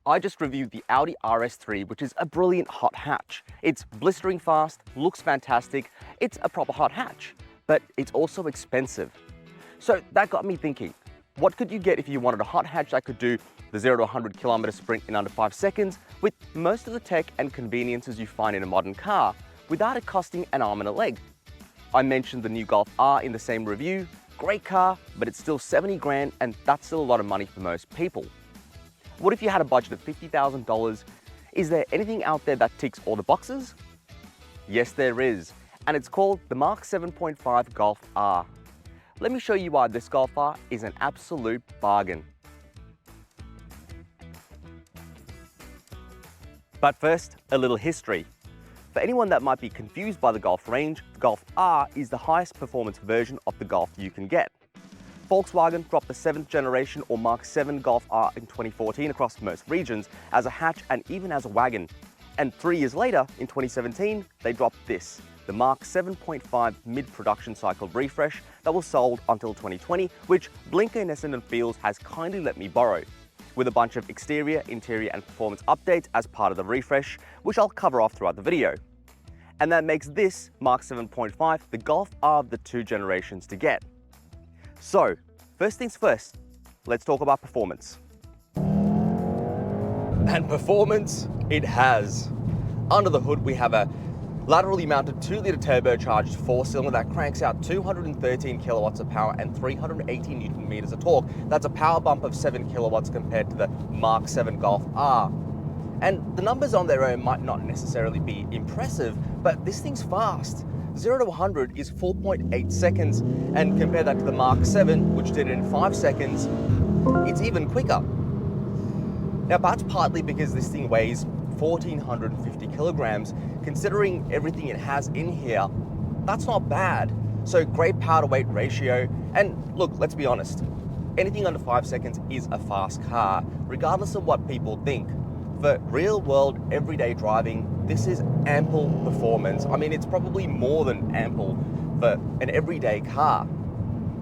I just reviewed the Audi RS3, which is a brilliant hot hatch. It's blistering fast, looks fantastic, it's a proper hot hatch, but it's also expensive. So that got me thinking, what could you get if you wanted a hot hatch that could do the 0 to 100 kilometer sprint in under 5 seconds with most of the tech and conveniences you find in a modern car without it costing an arm and a leg? I mentioned the new Golf R in the same review. Great car, but it's still 70 grand and that's still a lot of money for most people. What if you had a budget of $50,000? Is there anything out there that ticks all the boxes? Yes, there is, and it's called the Mark 7.5 Golf R. Let me show you why this Golf R is an absolute bargain. But first, a little history. For anyone that might be confused by the Golf range, the Golf R is the highest performance version of the Golf you can get. Volkswagen dropped the 7th generation or Mark 7 Golf R in 2014 across most regions as a hatch and even as a wagon. And 3 years later, in 2017, they dropped this, the Mark 7.5 mid-production cycle refresh that was sold until 2020, which Blinker in Essendon Fields has kindly let me borrow, with a bunch of exterior, interior and performance updates as part of the refresh, which I'll cover off throughout the video. And that makes this Mark 7.5 the Golf R of the 2 generations to get. So, first things first, let's talk about performance. And performance, it has. Under the hood, we have a laterally mounted 2-litre turbocharged 4-cylinder that cranks out 213 kilowatts of power and 380 Newton meters of torque. That's a power bump of 7 kilowatts compared to the Mark 7 Golf R. And the numbers on their own might not necessarily be impressive, but this thing's fast. 0 to 100 is 4.8 seconds, and compare that to the Mark 7, which did it in 5 seconds, it's even quicker. Now, that's partly because this thing weighs 1,450 kilograms. Considering everything it has in here, that's not bad. So great power to weight ratio, and look, let's be honest, anything under 5 seconds is a fast car, regardless of what people think. For real world, everyday driving, this is ample performance. I mean, it's probably more than ample for an everyday car.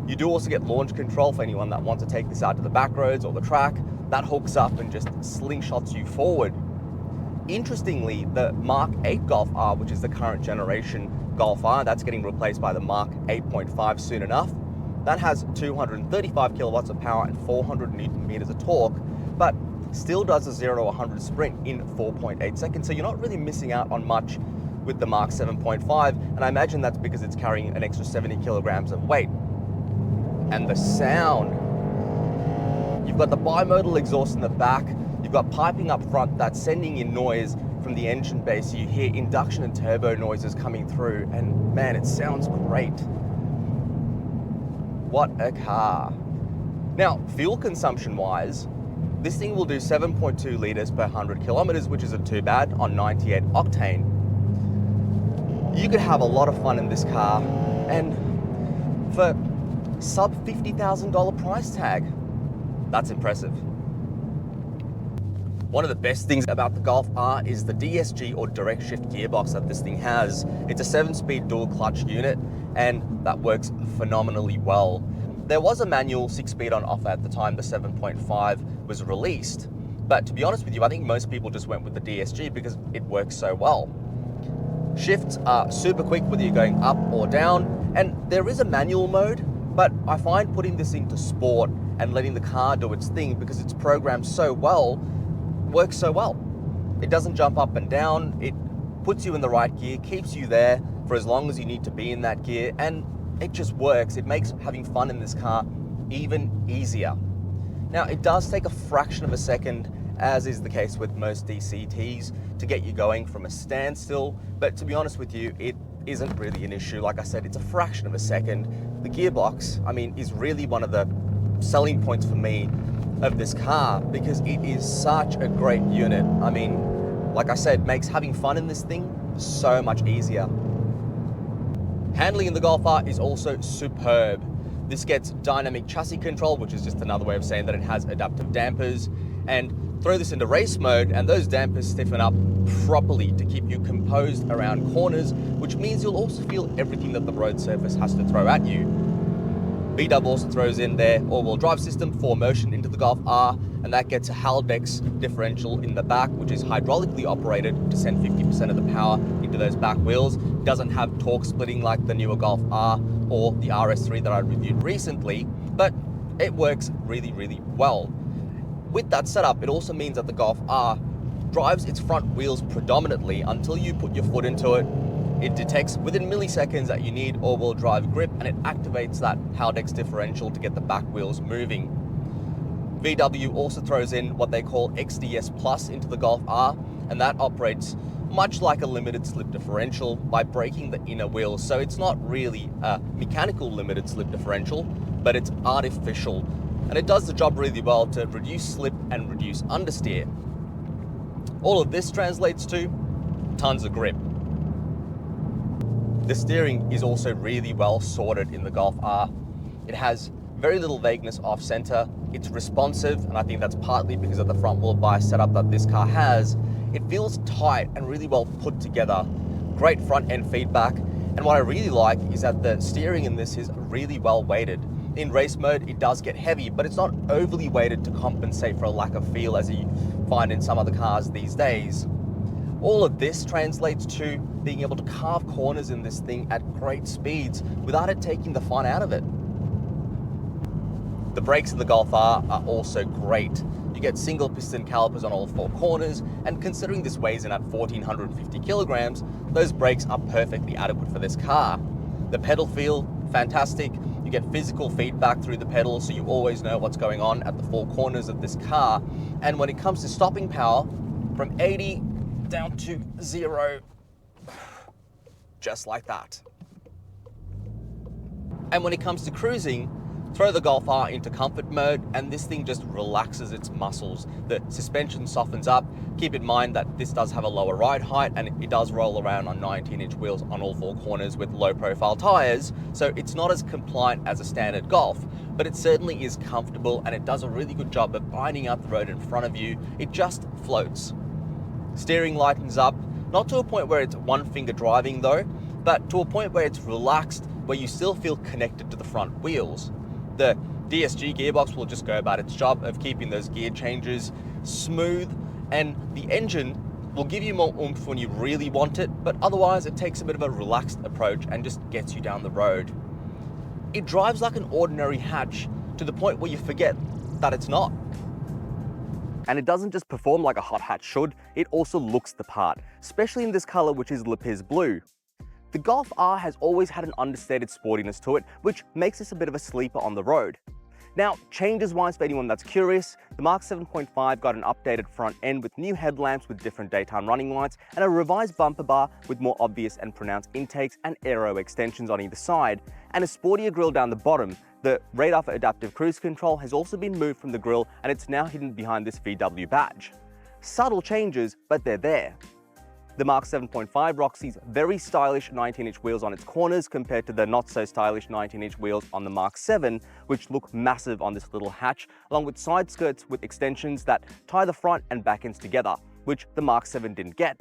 You do also get launch control for anyone that wants to take this out to the back roads or the track. That hooks up and just slingshots you forward. Interestingly, the Mark 8 Golf R, which is the current generation Golf R, that's getting replaced by the Mark 8.5 soon enough. That has 235 kilowatts of power and 400 Newton meters of torque, but still does a 0 to 100 sprint in 4.8 seconds. So you're not really missing out on much with the Mark 7.5. And I imagine that's because it's carrying an extra 70 kilograms of weight. And the sound, you've got the bimodal exhaust in the back. You've got piping up front that's sending in noise from the engine bay. So you hear induction and turbo noises coming through. And man, it sounds great. What a car. Now, fuel consumption wise, this thing will do 7.2 litres per 100 kilometres, which isn't too bad on 98 octane. You could have a lot of fun in this car, and for sub $50,000 price tag, that's impressive. One of the best things about the Golf R is the DSG or direct shift gearbox that this thing has. It's a 7-speed dual clutch unit, and that works phenomenally well. There was a manual 6-speed on offer at the time the 7.5 was released, but to be honest with you, I think most people just went with the DSG because it works so well. Shifts are super quick whether you're going up or down, and there is a manual mode, but I find putting this into sport and letting the car do its thing because it's programmed so well, works so well. It doesn't jump up and down, it puts you in the right gear, keeps you there for as long as you need to be in that gear, and it just works. It makes having fun in this car even easier. Now, it does take a fraction of a second, as is the case with most DCTs, to get you going from a standstill, but to be honest with you, it isn't really an issue. Like I said, it's a fraction of a second. The gearbox, I mean, is really one of the selling points for me of this car because it is such a great unit. I mean, like I said, makes having fun in this thing so much easier. Handling in the Golf R is also superb. This gets dynamic chassis control, which is just another way of saying that it has adaptive dampers, and throw this into race mode and those dampers stiffen up properly to keep you composed around corners, which means you'll also feel everything that the road surface has to throw at you. VW also throws in their all-wheel drive system, 4Motion, into the Golf R, and that gets a Haldex differential in the back, which is hydraulically operated to send 50% of the power into those back wheels. Doesn't have torque splitting like the newer Golf R or the RS3 that I reviewed recently, but it works really, really well. With that setup, it also means that the Golf R drives its front wheels predominantly until you put your foot into it. It detects within milliseconds that you need all-wheel drive grip, and it activates that Haldex differential to get the back wheels moving. VW also throws in what they call XDS Plus into the Golf R, and that operates much like a limited slip differential by braking the inner wheels. So it's not really a mechanical limited slip differential, but it's artificial. And it does the job really well to reduce slip and reduce understeer. All of this translates to tons of grip. The steering is also really well sorted in the Golf R. It has very little vagueness off center. It's responsive, and I think that's partly because of the front wheel bias setup that this car has. It feels tight and really well put together. Great front end feedback. And what I really like is that the steering in this is really well weighted. In race mode, it does get heavy, but it's not overly weighted to compensate for a lack of feel as you find in some other cars these days. All of this translates to being able to carve corners in this thing at great speeds without it taking the fun out of it. The brakes in the Golf R are also great. You get single piston calipers on all 4 corners, and considering this weighs in at 1,450 kilograms, those brakes are perfectly adequate for this car. The pedal feel, fantastic. You get physical feedback through the pedals, so you always know what's going on at the 4 corners of this car. And when it comes to stopping power, from 80 down to 0, just like that. And when it comes to cruising, throw the Golf R into comfort mode and this thing just relaxes its muscles. The suspension softens up. Keep in mind that this does have a lower ride height and it does roll around on 19-inch wheels on all 4 corners with low profile tires, so it's not as compliant as a standard Golf, but it certainly is comfortable and it does a really good job of ironing out the road in front of you. It just floats. Steering lightens up, not to a point where it's one finger driving though, but to a point where it's relaxed, where you still feel connected to the front wheels. The DSG gearbox will just go about its job of keeping those gear changes smooth, and the engine will give you more oomph when you really want it, but otherwise it takes a bit of a relaxed approach and just gets you down the road. It drives like an ordinary hatch to the point where you forget that it's not. And it doesn't just perform like a hot hatch should, it also looks the part, especially in this color, which is Lapis Blue. The Golf R has always had an understated sportiness to it, which makes this a bit of a sleeper on the road. Now, changes-wise, for anyone that's curious, the Mark 7.5 got an updated front end with new headlamps with different daytime running lights and a revised bumper bar with more obvious and pronounced intakes and aero extensions on either side, and a sportier grille down the bottom. The radar for adaptive cruise control has also been moved from the grille and it's now hidden behind this VW badge. Subtle changes, but they're there. The Mark 7.5 rocks these very stylish 19-inch wheels on its corners compared to the not-so-stylish 19-inch wheels on the Mark 7, which look massive on this little hatch, along with side skirts with extensions that tie the front and back ends together, which the Mark 7 didn't get.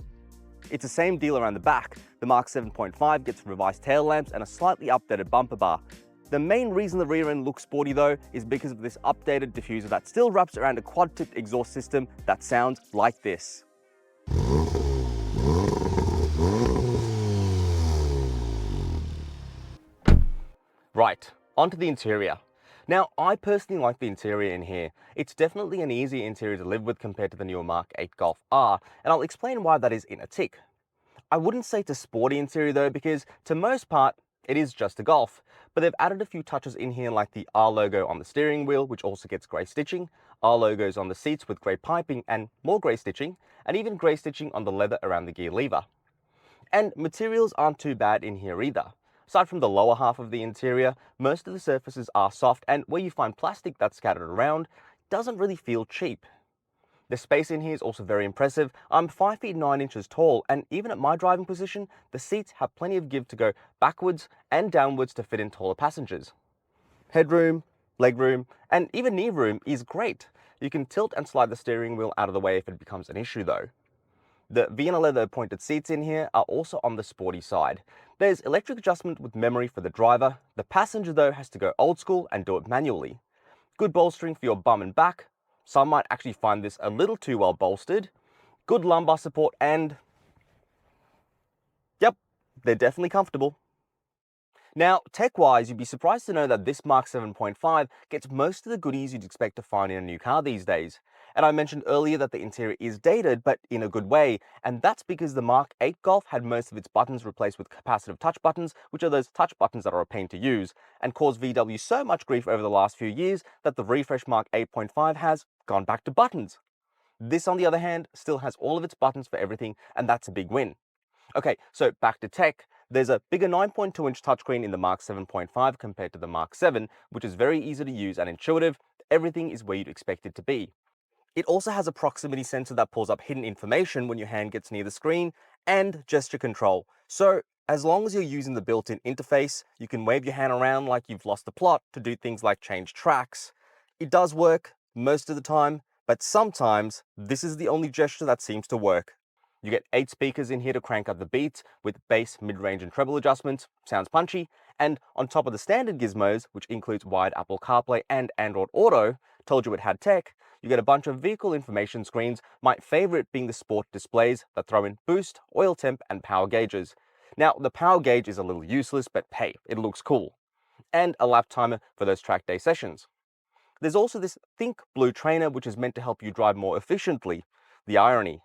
It's the same deal around the back. The Mark 7.5 gets revised tail lamps and a slightly updated bumper bar. The main reason the rear end looks sporty though is because of this updated diffuser that still wraps around a quad-tipped exhaust system that sounds like this. Right, onto the interior. Now, I personally like the interior in here. It's definitely an easier interior to live with compared to the newer Mark 8 Golf R, and I'll explain why that is in a tick. I wouldn't say it's a sporty interior though, because to most part, it is just a Golf, but they've added a few touches in here like the R logo on the steering wheel, which also gets grey stitching, R logos on the seats with grey piping and more grey stitching, and even grey stitching on the leather around the gear lever. And materials aren't too bad in here either. Aside from the lower half of the interior, most of the surfaces are soft, and where you find plastic that's scattered around, it doesn't really feel cheap. The space in here is also very impressive. I'm 5 feet 9 inches tall, and even at my driving position, the seats have plenty of give to go backwards and downwards to fit in taller passengers. Headroom, legroom, and even knee room is great. You can tilt and slide the steering wheel out of the way if it becomes an issue though. The Vienna leather pointed seats in here are also on the sporty side. There's electric adjustment with memory for the driver. The passenger though has to go old school and do it manually. Good bolstering for your bum and back. Some might actually find this a little too well bolstered. Good lumbar support and, yep, they're definitely comfortable. Now, tech-wise, you'd be surprised to know that this Mark 7.5 gets most of the goodies you'd expect to find in a new car these days. And I mentioned earlier that the interior is dated, but in a good way, and that's because the Mark 8 Golf had most of its buttons replaced with capacitive touch buttons, which are those touch buttons that are a pain to use, and caused VW so much grief over the last few years that the refresh Mark 8.5 has gone back to buttons. This, on the other hand, still has all of its buttons for everything, and that's a big win. Okay, so back to tech. There's a bigger 9.2-inch touchscreen in the Mark 7.5 compared to the Mark 7, which is very easy to use and intuitive. Everything is where you'd expect it to be. It also has a proximity sensor that pulls up hidden information when your hand gets near the screen, and gesture control. So, as long as you're using the built-in interface, you can wave your hand around like you've lost the plot to do things like change tracks. It does work most of the time, but sometimes this is the only gesture that seems to work. You get 8 speakers in here to crank up the beats with bass, mid-range and treble adjustments, sounds punchy, and on top of the standard gizmos, which includes wired Apple CarPlay and Android Auto, told you it had tech, you get a bunch of vehicle information screens, my favorite being the sport displays that throw in boost, oil temp and power gauges. Now, the power gauge is a little useless, but hey, it looks cool. And a lap timer for those track day sessions. There's also this Think Blue trainer, which is meant to help you drive more efficiently. The irony.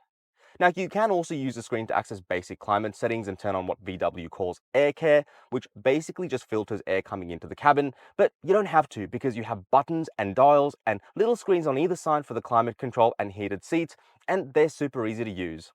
Now, you can also use the screen to access basic climate settings and turn on what VW calls air care, which basically just filters air coming into the cabin, but you don't have to because you have buttons and dials and little screens on either side for the climate control and heated seats, and they're super easy to use.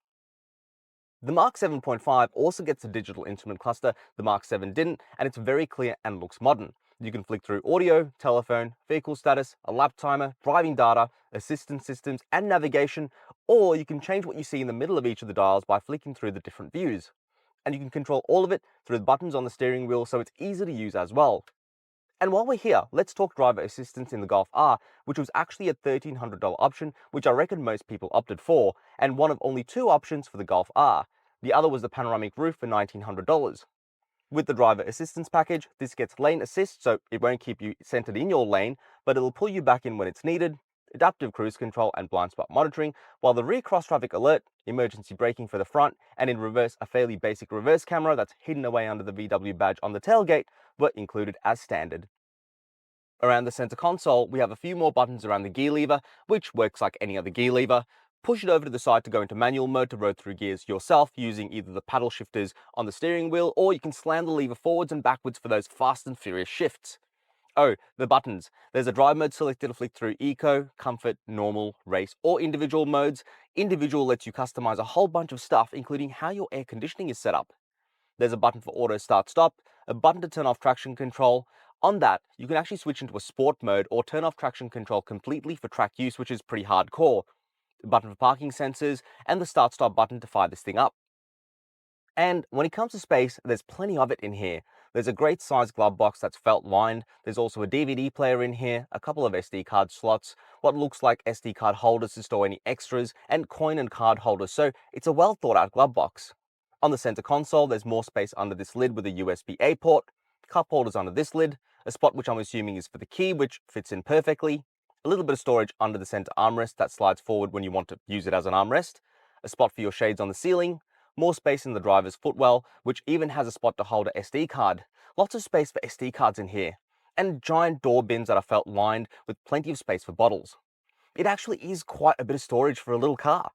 The Mark 7.5 also gets a digital instrument cluster the Mark 7 didn't, and it's very clear and looks modern. You can flick through audio, telephone, vehicle status, a lap timer, driving data, assistance systems, and navigation, or you can change what you see in the middle of each of the dials by flicking through the different views. And you can control all of it through the buttons on the steering wheel, so it's easy to use as well. And while we're here, let's talk driver assistance in the Golf R, which was actually a $1,300 option, which I reckon most people opted for, and one of only 2 options for the Golf R. The other was the panoramic roof for $1,900. With the driver assistance package, this gets lane assist, so it won't keep you centered in your lane, but it'll pull you back in when it's needed, adaptive cruise control and blind spot monitoring, while the rear cross traffic alert, emergency braking for the front, and in reverse a fairly basic reverse camera that's hidden away under the VW badge on the tailgate were included as standard. Around the center console, we have a few more buttons around the gear lever, which works like any other gear lever. Push it over to the side to go into manual mode to rotate through gears yourself using either the paddle shifters on the steering wheel, or you can slam the lever forwards and backwards for those fast and furious shifts. Oh, the buttons. There's a drive mode selector to flick through Eco, Comfort, Normal, Race, or Individual modes. Individual lets you customize a whole bunch of stuff, including how your air conditioning is set up. There's a button for auto start stop, a button to turn off traction control. On that, you can actually switch into a sport mode or turn off traction control completely for track use, which is pretty hardcore. A button for parking sensors, and the start stop button to fire this thing up. And when it comes to space, there's plenty of it in here. There's a great sized glove box that's felt lined. There's also a DVD player in here, a couple of SD card slots, what looks like SD card holders to store any extras, and coin and card holders, so it's a well thought out glove box. On the center console, there's more space under this lid with a USB-A port, cup holders under this lid, a spot which I'm assuming is for the key, which fits in perfectly, a little bit of storage under the center armrest that slides forward when you want to use it as an armrest, a spot for your shades on the ceiling, more space in the driver's footwell, which even has a spot to hold a SD card. Lots of space for SD cards in here, and giant door bins that are felt lined with plenty of space for bottles. It actually is quite a bit of storage for a little car.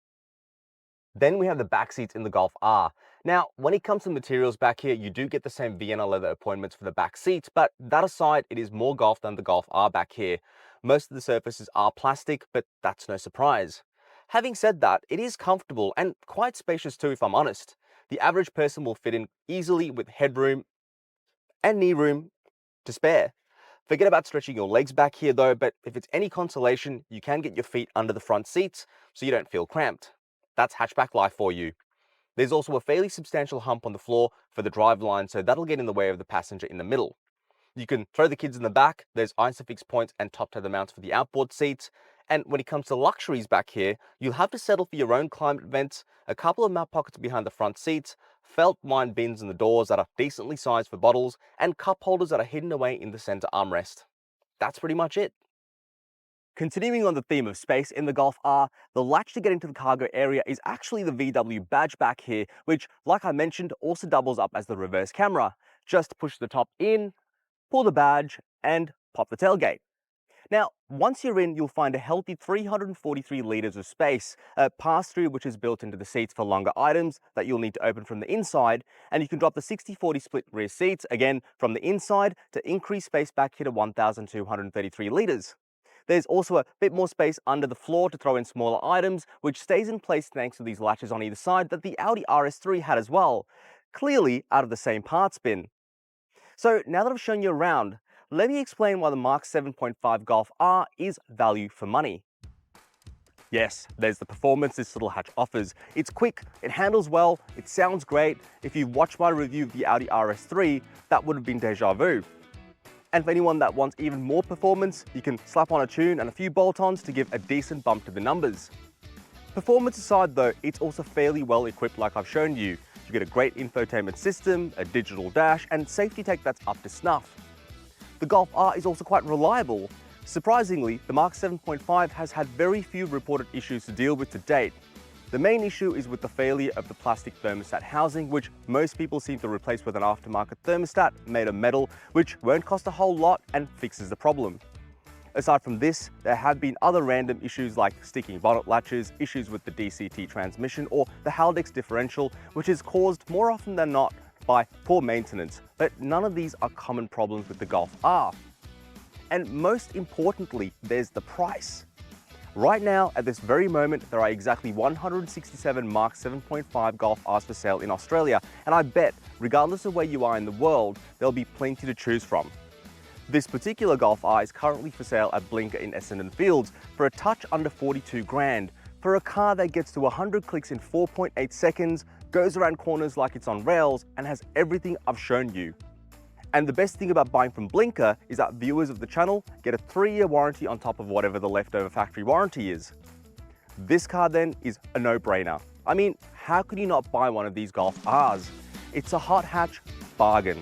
Then we have the back seats in the Golf R. Now, when it comes to materials back here, you do get the same Vienna leather appointments for the back seats, but that aside, it is more Golf than the Golf R back here. Most of the surfaces are plastic, but that's no surprise. Having said that, it is comfortable and quite spacious too, if I'm honest. The average person will fit in easily with headroom and knee room to spare. Forget about stretching your legs back here though, but if it's any consolation, you can get your feet under the front seats so you don't feel cramped. That's hatchback life for you. There's also a fairly substantial hump on the floor for the driveline, so that'll get in the way of the passenger in the middle. You can throw the kids in the back, there's ISOFIX points and top tether mounts for the outboard seats, and when it comes to luxuries back here, you'll have to settle for your own climate vents, a couple of map pockets behind the front seats, felt lined bins in the doors that are decently sized for bottles, and cup holders that are hidden away in the center armrest. That's pretty much it. Continuing on the theme of space in the Golf R, the latch to get into the cargo area is actually the VW badge back here, which, like I mentioned, also doubles up as the reverse camera. Just push the top in, pull the badge, and pop the tailgate. Now, once you're in, you'll find a healthy 343 litres of space, a pass-through which is built into the seats for longer items that you'll need to open from the inside, and you can drop the 60-40 split rear seats, again, from the inside to increase space back here to 1,233 litres. There's also a bit more space under the floor to throw in smaller items, which stays in place thanks to these latches on either side that the Audi RS3 had as well, clearly out of the same parts bin. So now that I've shown you around, let me explain why the Mark 7.5 Golf R is value for money. Yes, there's the performance this little hatch offers. It's quick, it handles well, it sounds great. If you watched my review of the Audi RS3, that would have been déjà vu. And for anyone that wants even more performance, you can slap on a tune and a few bolt-ons to give a decent bump to the numbers. Performance aside though, it's also fairly well equipped like I've shown you. You get a great infotainment system, a digital dash, and safety tech that's up to snuff. The Golf R is also quite reliable. Surprisingly, the Mark 7.5 has had very few reported issues to deal with to date. The main issue is with the failure of the plastic thermostat housing, which most people seem to replace with an aftermarket thermostat made of metal, which won't cost a whole lot and fixes the problem. Aside from this, there have been other random issues like sticking bonnet latches, issues with the DCT transmission, or the Haldex differential, which is caused more often than not by poor maintenance, but none of these are common problems with the Golf R. And most importantly, there's the price. Right now, at this very moment, there are exactly 167 Mark 7.5 Golf Rs for sale in Australia, and I bet, regardless of where you are in the world, there'll be plenty to choose from. This particular Golf R is currently for sale at Blinker in Essendon Fields for a touch under 42 grand, for a car that gets to 100 clicks in 4.8 seconds, goes around corners like it's on rails, and has everything I've shown you. And the best thing about buying from Blinker is that viewers of the channel get a 3-year warranty on top of whatever the leftover factory warranty is. This car then is a no-brainer. I mean, how could you not buy one of these Golf Rs? It's a hot hatch bargain.